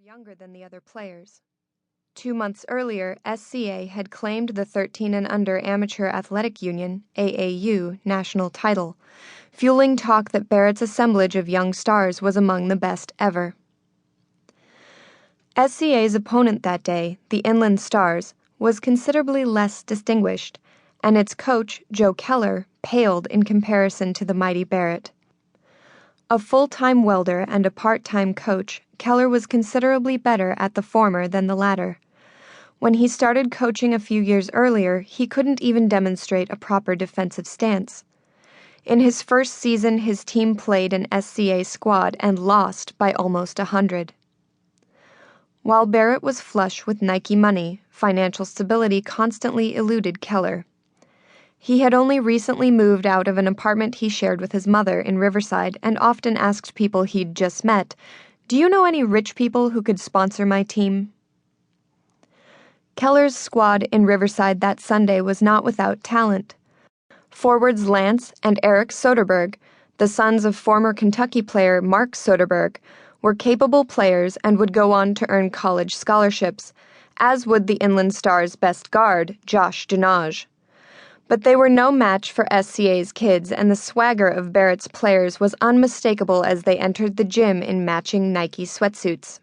younger than the other players. 2 months earlier, SCA had claimed the 13 and under Amateur Athletic Union, AAU, national title, fueling talk that Barrett's assemblage of young stars was among the best ever. SCA's opponent that day, the Inland Stars, was considerably less distinguished, and its coach, Joe Keller, paled in comparison to the mighty Barrett. A full-time welder and a part-time coach, Keller was considerably better at the former than the latter. When he started coaching a few years earlier, he couldn't even demonstrate a proper defensive stance. In his first season, his team played an SCA squad and lost by almost 100. While Barrett was flush with Nike money, financial stability constantly eluded Keller. He had only recently moved out of an apartment he shared with his mother in Riverside and often asked people he'd just met, "Do you know any rich people who could sponsor my team?" Keller's squad in Riverside that Sunday was not without talent. Forwards Lance and Eric Soderberg, the sons of former Kentucky player Mark Soderberg, were capable players and would go on to earn college scholarships, as would the Inland Stars' best guard, Josh Dinage. But they were no match for SCA's kids, and the swagger of Barrett's players was unmistakable as they entered the gym in matching Nike sweatsuits.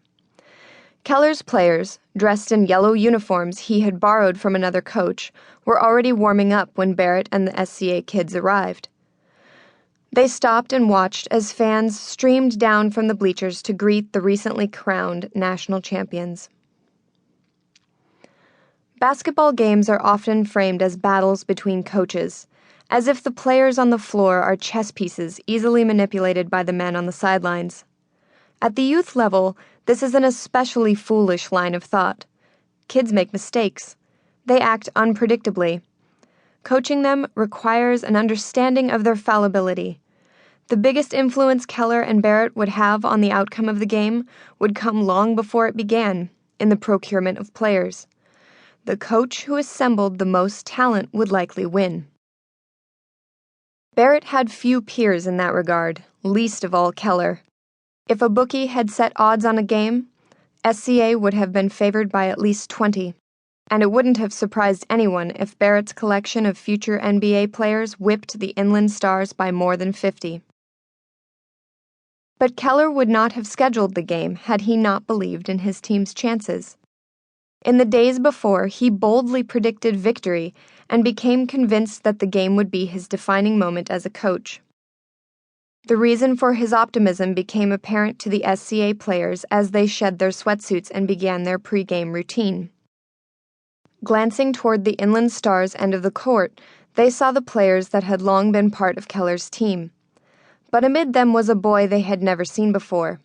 Keller's players, dressed in yellow uniforms he had borrowed from another coach, were already warming up when Barrett and the SCA kids arrived. They stopped and watched as fans streamed down from the bleachers to greet the recently crowned national champions. Basketball games are often framed as battles between coaches, as if the players on the floor are chess pieces easily manipulated by the men on the sidelines. At the youth level, this is an especially foolish line of thought. Kids make mistakes. They act unpredictably. Coaching them requires an understanding of their fallibility. The biggest influence Keller and Barrett would have on the outcome of the game would come long before it began, in the procurement of players. The coach who assembled the most talent would likely win. Barrett had few peers in that regard, least of all Keller. If a bookie had set odds on a game, SCA would have been favored by at least 20, and it wouldn't have surprised anyone if Barrett's collection of future NBA players whipped the Inland Stars by more than 50. But Keller would not have scheduled the game had he not believed in his team's chances. In the days before, he boldly predicted victory and became convinced that the game would be his defining moment as a coach. The reason for his optimism became apparent to the SCA players as they shed their sweatsuits and began their pre-game routine. Glancing toward the Inland Stars' end of the court, they saw the players that had long been part of Keller's team. But amid them was a boy they had never seen before.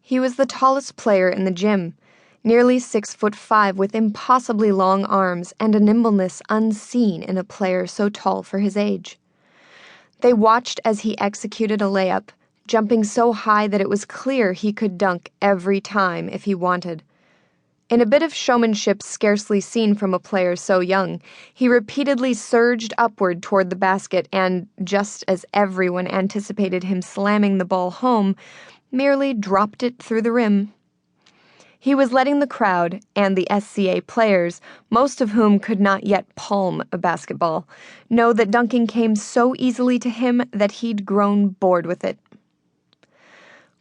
He was the tallest player in the gym, nearly 6'5" with impossibly long arms and a nimbleness unseen in a player so tall for his age. They watched as he executed a layup, jumping so high that it was clear he could dunk every time if he wanted. In a bit of showmanship scarcely seen from a player so young, he repeatedly surged upward toward the basket and, just as everyone anticipated him slamming the ball home, merely dropped it through the rim. He was letting the crowd and the SCA players, most of whom could not yet palm a basketball, know that dunking came so easily to him that he'd grown bored with it.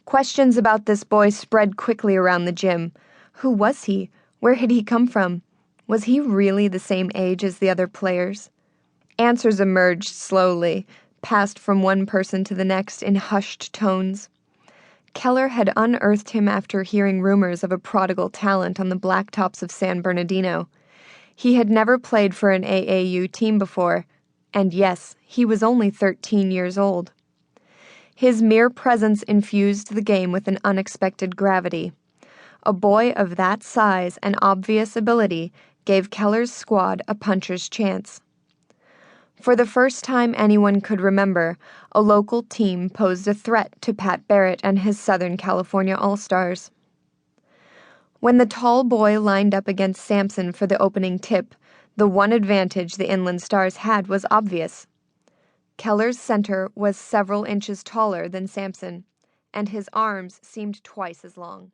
Questions about this boy spread quickly around the gym. Who was he? Where had he come from? Was he really the same age as the other players? Answers emerged slowly, passed from one person to the next in hushed tones. Keller had unearthed him after hearing rumors of a prodigal talent on the blacktops of San Bernardino. He had never played for an AAU team before, and yes, he was only 13 years old. His mere presence infused the game with an unexpected gravity. A boy of that size and obvious ability gave Keller's squad a puncher's chance. For the first time anyone could remember, a local team posed a threat to Pat Barrett and his Southern California All-Stars. When the tall boy lined up against Sampson for the opening tip, the one advantage the Inland Stars had was obvious. Keller's center was several inches taller than Sampson, and his arms seemed twice as long.